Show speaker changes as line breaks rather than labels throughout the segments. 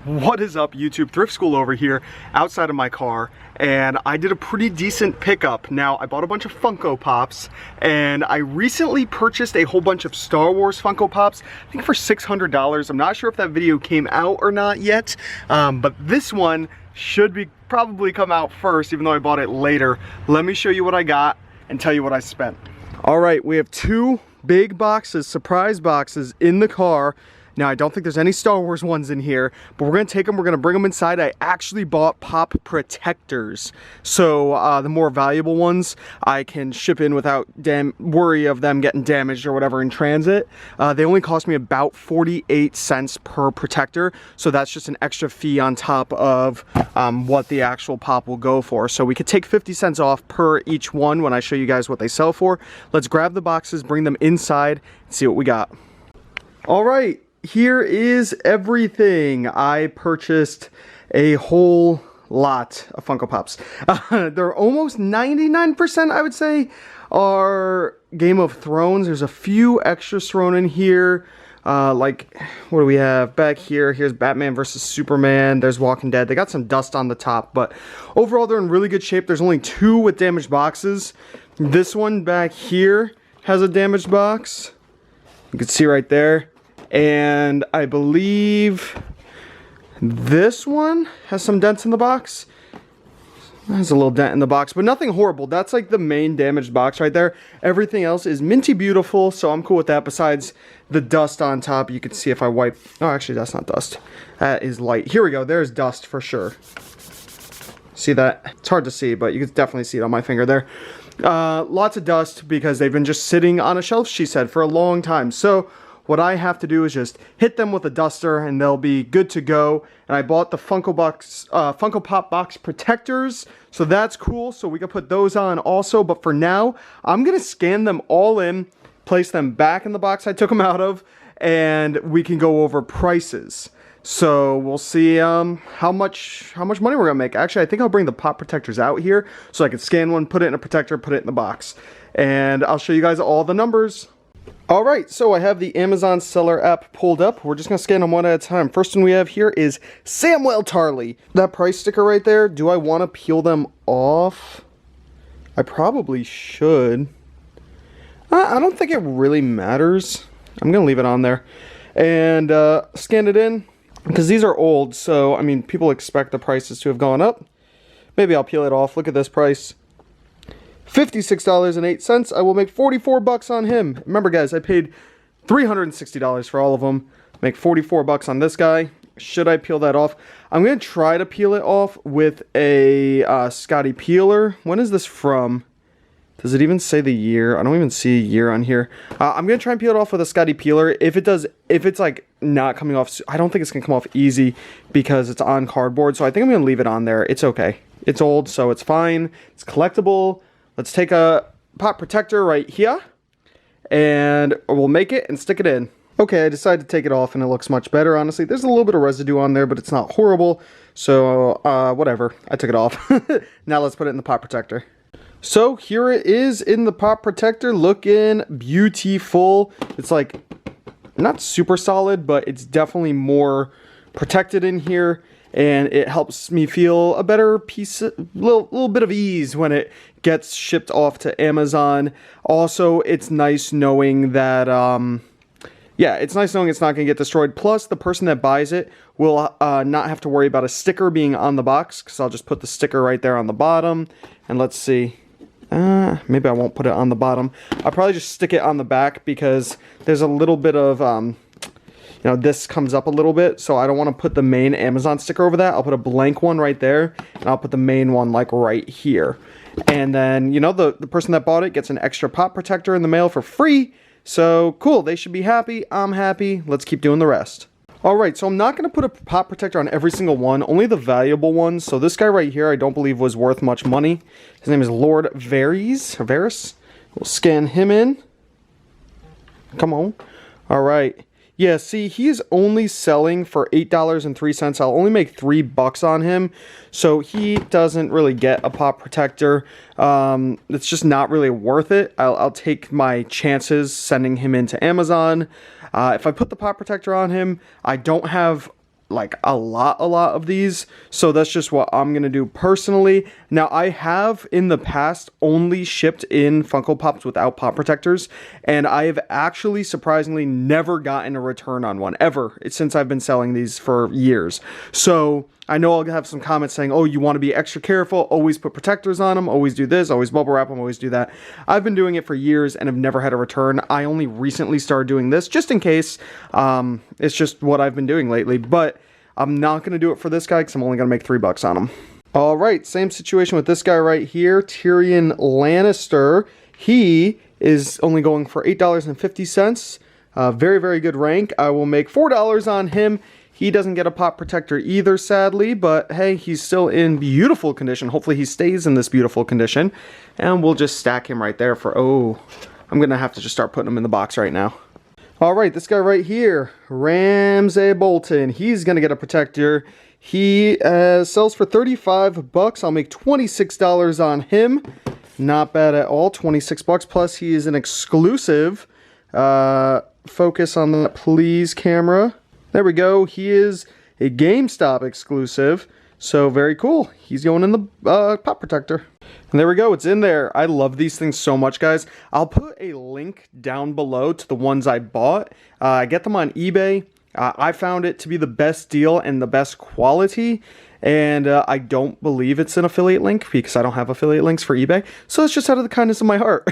What is up, YouTube? Thrift School over here outside of my car, and I did a pretty decent pickup. Now, I bought a bunch of Funko Pops, and I recently purchased a whole bunch of Star Wars Funko Pops, I think for $600. I'm not sure if that video came out or not yet, but this one should be probably come out first, even though I bought it later. Let me show you what I got and tell you what I spent. All right, we have two big boxes, surprise boxes in the car. Now, I don't think there's any Star Wars ones in here, but we're gonna take them, we're gonna bring them inside. I actually bought pop protectors. So the more valuable ones, I can ship in without worry of them getting damaged or whatever in transit. They only cost me about 48 cents per protector. So that's just an extra fee on top of what the actual pop will go for. So we could take 50 cents off per each one when I show you guys what they sell for. Let's grab the boxes, bring them inside, and see what we got. All right. Here is everything. I purchased a whole lot of Funko Pops. They're almost 99%, I would say, are Game of Thrones. There's a few extras thrown in here. Like, what do we have back here? Here's Batman versus Superman. There's Walking Dead. They got some dust on the top, but overall, they're in really good shape. There's only two with damaged boxes. This one back here has a damaged box. You can see right there. And I believe this one has some dents in the box. There's a little dent in the box, but nothing horrible. That's like the main damaged box right there. Everything else is minty beautiful, so I'm cool with that. Besides the dust on top, you can see if I wipe. Oh, actually, that's not dust. That is light. Here we go. There's dust for sure. See that? It's hard to see, but you can definitely see it on my finger there. Lots of dust because they've been just sitting on a shelf, she said, for a long time. So what I have to do is just hit them with a duster and they'll be good to go. And I bought the Funko Pop box protectors, so that's cool. So we can put those on also. But for now, I'm gonna scan them all in, place them back in the box I took them out of, and we can go over prices. So we'll see how much money we're gonna make. Actually, I think I'll bring the pop protectors out here so I can scan one, put it in a protector, put it in the box, and I'll show you guys all the numbers. All right, so I have the Amazon seller app pulled up. We're just gonna scan them one at a time. First one we have here is Samwell Tarly. That price sticker right there, do I wanna peel them off? I probably should. I don't think it really matters. I'm gonna leave it on there. And scan it in, because these are old, so I mean, people expect the prices to have gone up. Maybe I'll peel it off. Look at this price. $56.08. I will make 44 bucks on him. Remember, guys, I paid $360 for all of them. Make 44 bucks on this guy. Should I peel that off? I'm going to try to peel it off with a Scotty peeler. When is this from? Does it even say the year? I don't even see a year on here. I'm going to try and peel it off with a Scotty peeler. If it's like not coming off, I don't think it's going to come off easy because it's on cardboard. So I think I'm going to leave it on there. It's okay. It's old, so it's fine. It's collectible. Let's take a pop protector right here, and we'll make it and stick it in. Okay, I decided to take it off, and it looks much better, honestly. There's a little bit of residue on there, but it's not horrible, so whatever. I took it off. Now let's put it in the pop protector. So here it is in the pop protector, looking beautiful. It's like not super solid, but it's definitely more protected in here. And it helps me feel a better piece, little bit of ease when it gets shipped off to Amazon. Also, it's nice knowing that, yeah, it's nice knowing it's not going to get destroyed. Plus, the person that buys it will not have to worry about a sticker being on the box, because I'll just put the sticker right there on the bottom. And let's see. Maybe I won't put it on the bottom. I'll probably just stick it on the back because there's a little bit of... you know, this comes up a little bit, so I don't want to put the main Amazon sticker over that. I'll put a blank one right there, and I'll put the main one like right here. And then, you know, the person that bought it gets an extra pop protector in the mail for free. So cool, they should be happy. I'm happy. Let's keep doing the rest. All right, so I'm not going to put a pop protector on every single one, only the valuable ones. So this guy right here, I don't believe was worth much money. His name is Lord Varys. We'll scan him in. Come on. All right. Yeah, see, he's only selling for $8.03. I'll only make $3 on him, so he doesn't really get a pop protector. It's just not really worth it. I'll take my chances sending him into Amazon. If I put the pop protector on him, I don't have like a lot of these, so that's just what I'm gonna do personally. Now, I have in the past only shipped in Funko Pops without pop protectors, and I have actually surprisingly never gotten a return on one ever since I've been selling these for years. So I know I'll have some comments saying, oh, you want to be extra careful, always put protectors on them, always do this, always bubble wrap them, always do that. I've been doing it for years and have never had a return. I only recently started doing this just in case. It's just what I've been doing lately, but I'm not going to do it for this guy because I'm only going to make $3 on him. All right, same situation with this guy right here, Tyrion Lannister. He is only going for $8.50. Very, very good rank. I will make $4 on him. He doesn't get a pop protector either, sadly, but hey, he's still in beautiful condition. Hopefully he stays in this beautiful condition. And we'll just stack him right there for, oh, I'm going to have to just start putting him in the box right now. All right, this guy right here, Ramsay Bolton. He's going to get a protector. He sells for $35. I'll make $26 on him. Not bad at all, $26. Plus, he is an exclusive. Focus on that, please, camera. There we go. He is a GameStop exclusive. So very cool. He's going in the pop protector. And there we go. It's in there. I love these things so much, guys. I'll put a link down below to the ones I bought. I get them on eBay. I found it to be the best deal and the best quality. And I don't believe it's an affiliate link because I don't have affiliate links for eBay. So it's just out of the kindness of my heart.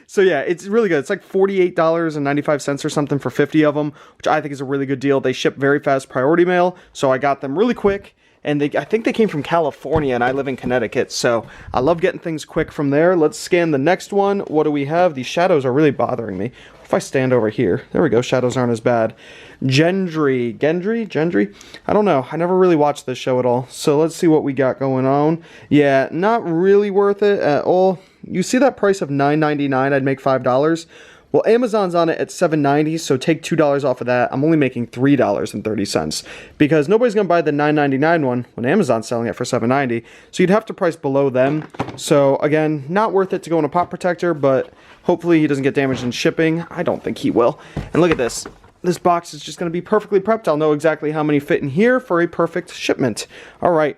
So yeah, it's really good. It's like $48.95 or something for 50 of them, which I think is a really good deal. They ship very fast, priority mail. So I got them really quick. And I think they came from California, and I live in Connecticut, so I love getting things quick from there. Let's scan the next one. What do we have? These shadows are really bothering me. What if I stand over here? There we go. Shadows aren't as bad. Gendry. I don't know. I never really watched this show at all. So let's see what we got going on. Yeah, not really worth it at all. You see that price of $9.99? I'd make $5. Well, Amazon's on it at $7.90, so take $2 off of that. I'm only making $3.30 because nobody's going to buy the $9.99 one when Amazon's selling it for $7.90. So you'd have to price below them. So again, not worth it to go in a pop protector, but hopefully he doesn't get damaged in shipping. I don't think he will. And look at this. This box is just going to be perfectly prepped. I'll know exactly how many fit in here for a perfect shipment. All right.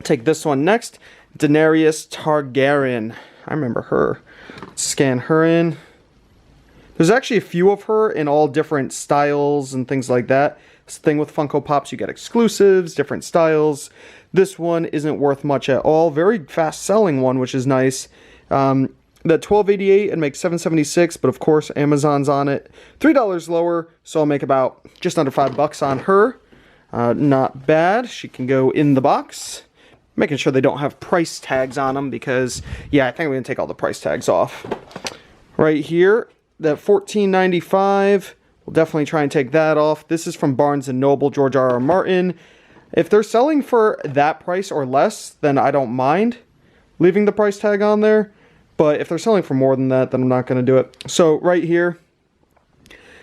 Take this one next. Daenerys Targaryen. I remember her. Let's scan her in. There's actually a few of her in all different styles and things like that. It's the thing with Funko Pops, you get exclusives, different styles. This one isn't worth much at all. Very fast selling one, which is nice. The $12.88 and make $7.76, but of course Amazon's on it. $3 lower, so I'll make about just under $5 on her. Not bad. She can go in the box. Making sure they don't have price tags on them because, yeah, I think I'm going to take all the price tags off. Right here. That $14.95, we'll definitely try and take that off. This is from Barnes & Noble, George R.R. Martin. If they're selling for that price or less, then I don't mind leaving the price tag on there. But if they're selling for more than that, then I'm not going to do it. So right here,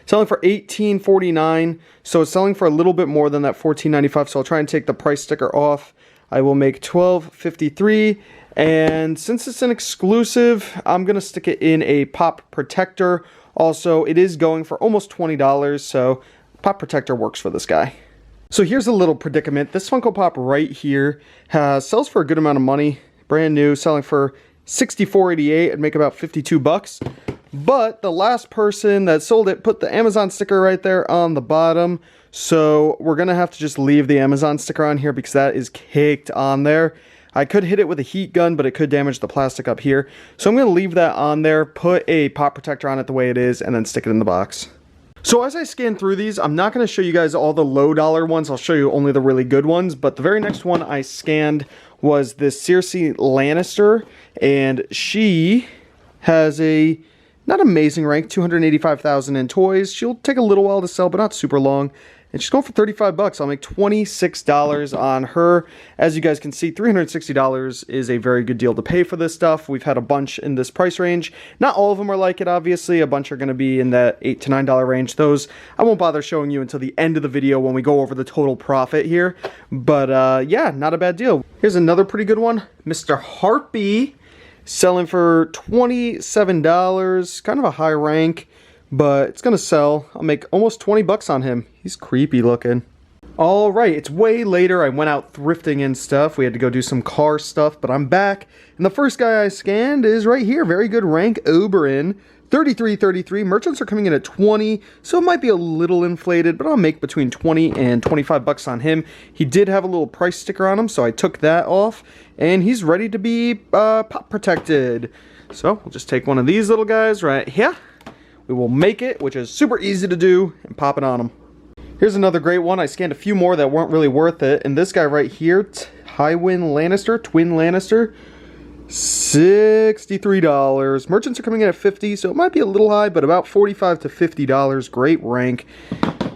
selling for $18.49. So it's selling for a little bit more than that $14.95. So I'll try and take the price sticker off. I will make $12.53. And since it's an exclusive, I'm going to stick it in a pop protector. Also, it is going for almost $20, so pop protector works for this guy. So here's a little predicament. This Funko Pop right here sells for a good amount of money. Brand new, selling for $64.88 and make about $52. But the last person that sold it put the Amazon sticker right there on the bottom. So we're going to have to just leave the Amazon sticker on here because that is caked on there. I could hit it with a heat gun, but it could damage the plastic up here. So I'm going to leave that on there, put a pop protector on it the way it is, and then stick it in the box. So as I scan through these, I'm not going to show you guys all the low dollar ones. I'll show you only the really good ones. But the very next one I scanned was this Cersei Lannister. And she has a not amazing rank, 285,000 in toys. She'll take a little while to sell, but not super long. And she's going for $35. I'll make $26 on her. As you guys can see, $360 is a very good deal to pay for this stuff. We've had a bunch in this price range. Not all of them are like it, obviously. A bunch are going to be in that $8 to $9 range. Those I won't bother showing you until the end of the video when we go over the total profit here. But yeah, not a bad deal. Here's another pretty good one. Mr. Harpy, selling for $27. Kind of a high rank, but it's going to sell. I'll make almost $20 on him. He's creepy looking. All right, it's way later. I went out thrifting and stuff. We had to go do some car stuff, but I'm back. And the first guy I scanned is right here. Very good rank, Oberon. 33.33. Merchants are coming in at 20, so it might be a little inflated, but I'll make between 20 and 25 bucks on him. He did have a little price sticker on him, so I took that off, and he's ready to be pop protected. So we'll just take one of these little guys right here. We will make it, which is super easy to do, and pop it on him. Here's another great one. I scanned a few more that weren't really worth it, and this guy right here, Tywin Lannister, Twin Lannister, $63. Merchants are coming in at 50, so it might be a little high, but about $45 to $50. Great rank.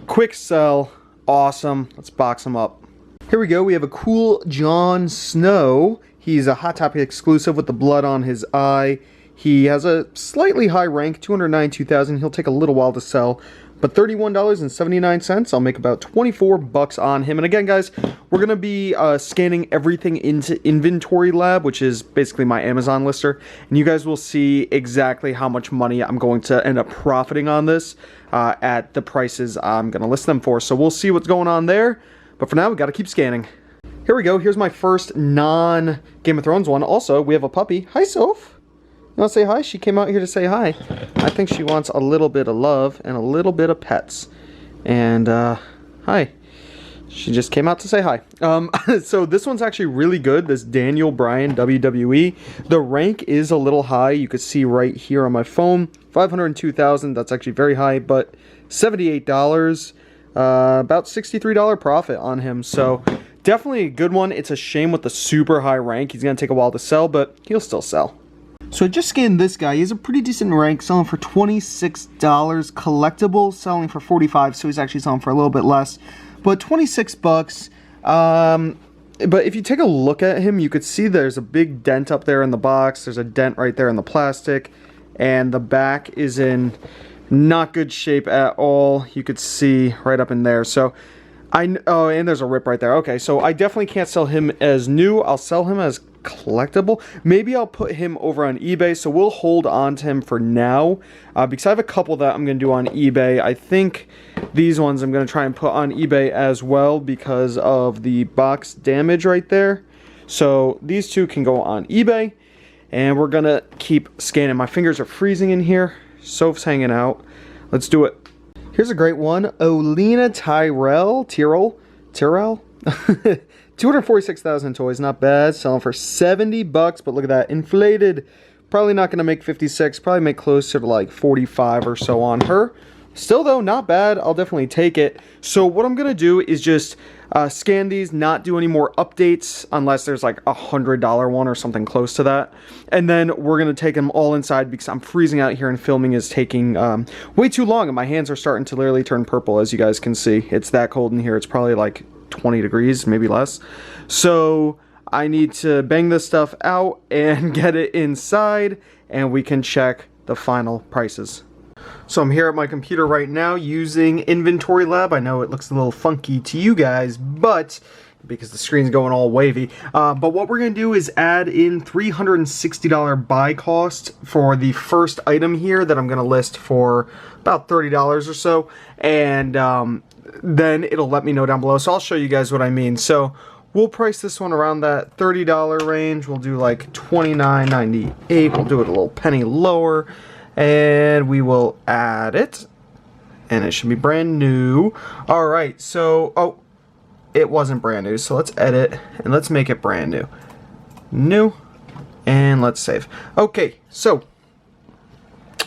Quick sell. Awesome. Let's box him up. Here we go. We have a cool Jon Snow. He's a Hot Topic exclusive with the blood on his eye. He has a slightly high rank, 292,000. He'll take a little while to sell, but $31.79. I'll make about 24 bucks on him. And again, guys, we're going to be scanning everything into Inventory Lab, which is basically my Amazon lister. And you guys will see exactly how much money I'm going to end up profiting on this at the prices I'm going to list them for. So we'll see what's going on there. But for now, we got to keep scanning. Here we go. Here's my first non-Game of Thrones one. Also, we have a puppy. Hi, Soph. You want to say hi? She came out here to say hi. I think she wants a little bit of love and a little bit of pets. And, hi. She just came out to say hi. So this one's actually really good. This Daniel Bryan WWE. The rank is a little high. You could see right here on my phone. 502,000. That's actually very high, but $78. About $63 profit on him. So definitely a good one. It's a shame with the super high rank. He's going to take a while to sell, but he'll still sell. So I just scanned this guy. He has a pretty decent rank, selling for $26. Collectible, selling for $45, so he's actually selling for a little bit less. But 26 bucks. But if you take a look at him, you could see there's a big dent up there in the box. There's a dent right there in the plastic. And the back is in not good shape at all. You could see right up in there. So oh, and there's a rip right there. Okay, so I definitely can't sell him as new. I'll sell him as collectible. Maybe I'll put him over on eBay, so we'll hold on to him for now because I have a couple that I'm going to do on eBay. I think these ones I'm going to try and put on eBay as well because of the box damage right there. So these two can go on eBay, and we're going to keep scanning. My fingers are freezing in here. Soph's hanging out. Let's do it. Here's a great one. Olena Tyrell. 246,000 toys, not bad. Selling for 70 bucks, but look at that. Inflated. Probably not going to make 56. Probably make closer to like 45 or so on her. Still, though, not bad. I'll definitely take it. So what I'm going to do is just scan these, not do any more updates unless there's like a $100 one or something close to that. And then we're going to take them all inside because I'm freezing out here and filming is taking way too long. And my hands are starting to literally turn purple, as you guys can see. It's that cold in here. It's probably like 20 degrees, maybe less. So I need to bang this stuff out and get it inside, and we can check the final prices. So I'm here at my computer right now using Inventory Lab. I know it looks a little funky to you guys, but because the screen's going all wavy. But what we're going to do is add in $360 buy cost for the first item here that I'm going to list for about $30 or so. And then it'll let me know down below. So I'll show you guys what I mean. So we'll price this one around that $30 range. We'll do like $29.98. We'll do it a little penny lower. And we will add it. And it should be brand new. Alright, so, oh, it wasn't brand new. So let's edit and let's make it brand new. New. And let's save. Okay, so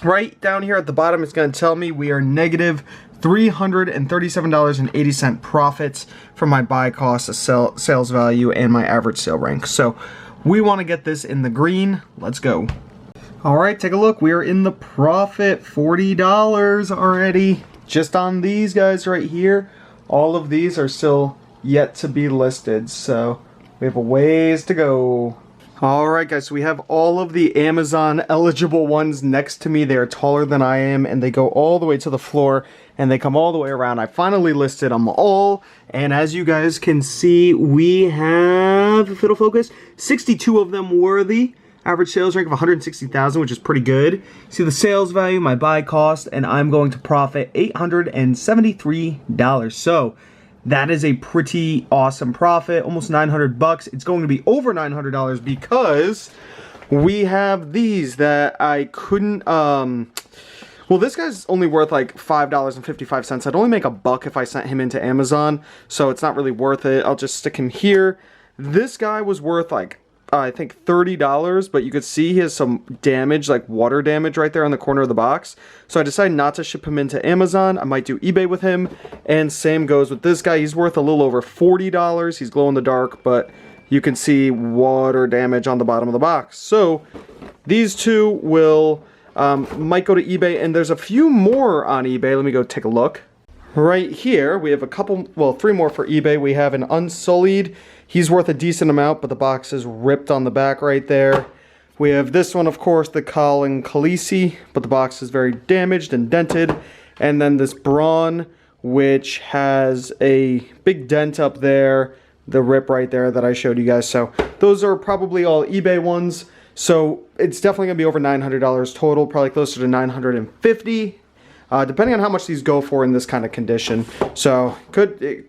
right down here at the bottom, it's going to tell me we are negative $337.80 profits from my buy cost, sales value, and my average sale rank. So we want to get this in the green. Let's go. Alright, take a look. We are in the profit. $40 already. Just on these guys right here. All of these are still yet to be listed. So we have a ways to go. Alright guys, so we have all of the Amazon eligible ones next to me. They are taller than I am, and they go all the way to the floor, and they come all the way around. I finally listed them all, and as you guys can see, we have, if it'll focus, 62 of them worthy. Average sales rank of 160,000, which is pretty good. See the sales value, my buy cost, and I'm going to profit $873. So that is a pretty awesome profit, almost 900 bucks. It's going to be over $900 because we have these that I couldn't, well, this guy's only worth like $5.55. I'd only make $1 if I sent him into Amazon, so it's not really worth it. I'll just stick him here. This guy was worth like, I think $30, but you could see he has some damage, like water damage right there on the corner of the box. So I decided not to ship him into Amazon. I might do eBay with him. And same goes with this guy. He's worth a little over $40. He's glow in the dark, but you can see water damage on the bottom of the box. So these two will, might go to eBay, and there's a few more on eBay. Let me go take a look. Right here, we have a couple, well, 3 more for eBay. We have an Unsullied. He's worth a decent amount, but the box is ripped on the back right there. We have this one, of course, the Colin Khaleesi, but the box is very damaged and dented. And then this Braun, which has a big dent up there, the rip right there that I showed you guys. So those are probably all eBay ones. So it's definitely going to be over $900 total, probably closer to $950. Depending on how much these go for in this kind of condition. So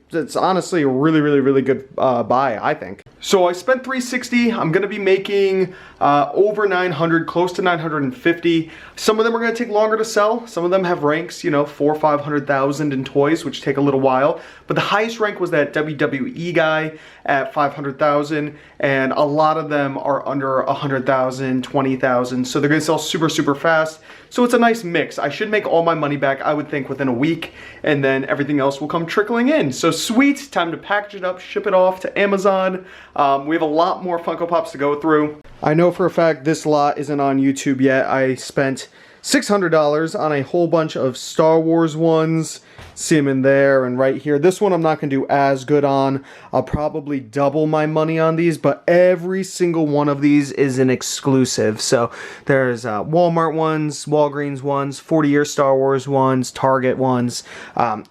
it's honestly a really good buy, I think. So I spent $360. I'm gonna be making over 900, close to 950. Some of them are gonna take longer to sell. Some of them have ranks, you know, 400,000 or 500,000 in toys, which take a little while. But the highest rank was that WWE guy at 500,000, and a lot of them are under 100,000, 20,000. So they're gonna sell super fast. So it's a nice mix. I should make all my money back, I would think, within a week, and then everything else will come trickling in. So sweet, time to package it up, ship it off to Amazon. We have a lot more Funko Pops to go through. I know for a fact this lot isn't on YouTube yet. I spent $600 on a whole bunch of Star Wars ones. See them in there and right here. This one I'm not going to do as good on. I'll probably double my money on these, but every single one of these is an exclusive. So there's Walmart ones, Walgreens ones, 40-year Star Wars ones, Target ones.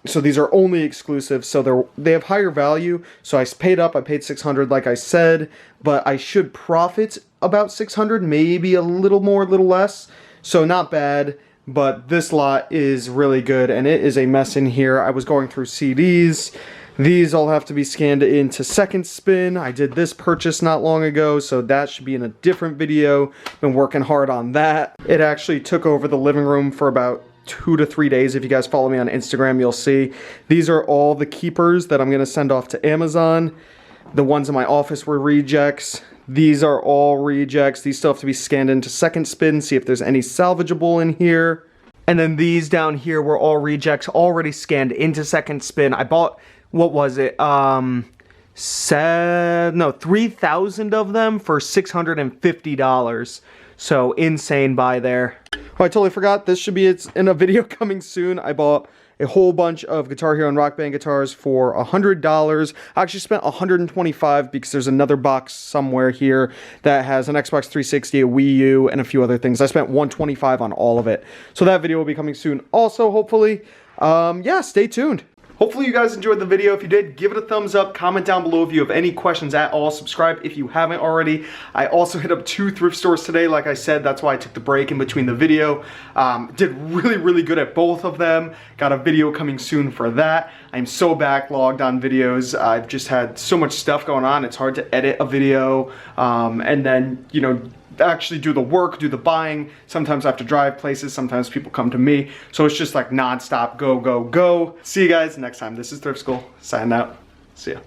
So these are only exclusive, so they have higher value. So I paid up, I paid $600 like I said, but I should profit about $600, maybe a little more, a little less. So not bad. But this lot is really good, and it is a mess in here. I was going through CDs. These all have to be scanned into second spin. I did this purchase not long ago, so that should be in a different video. Been working hard on that. It actually took over the living room for about 2 to 3 days. If you guys follow me on Instagram, you'll see. These are all the keepers that I'm going to send off to Amazon. The ones in my office were rejects. These are all rejects. These still have to be scanned into second spin, see if there's any salvageable in here. And then these down here were all rejects, already scanned into second spin. I bought, what was it? 3,000 of them for $650. So insane buy there. Oh, I totally forgot. This should be in a video coming soon. I bought a whole bunch of Guitar Hero and Rock Band guitars for $100. I actually spent $125 because there's another box somewhere here that has an Xbox 360, a Wii U, and a few other things. I spent $125 on all of it. So that video will be coming soon also, hopefully. Yeah, stay tuned. Hopefully you guys enjoyed the video. If you did, give it a thumbs up. Comment down below if you have any questions at all. Subscribe if you haven't already. I also hit up 2 thrift stores today. Like I said, that's why I took the break in between the video. Did really good at both of them. Got a video coming soon for that. I'm so backlogged on videos. I've just had so much stuff going on. It's hard to edit a video and then, you know, actually do the work, do the buying. Sometimes I have to drive places, sometimes people come to me. So it's just like non-stop, go. See you guys next time. This is Thrift School, signing out. See ya.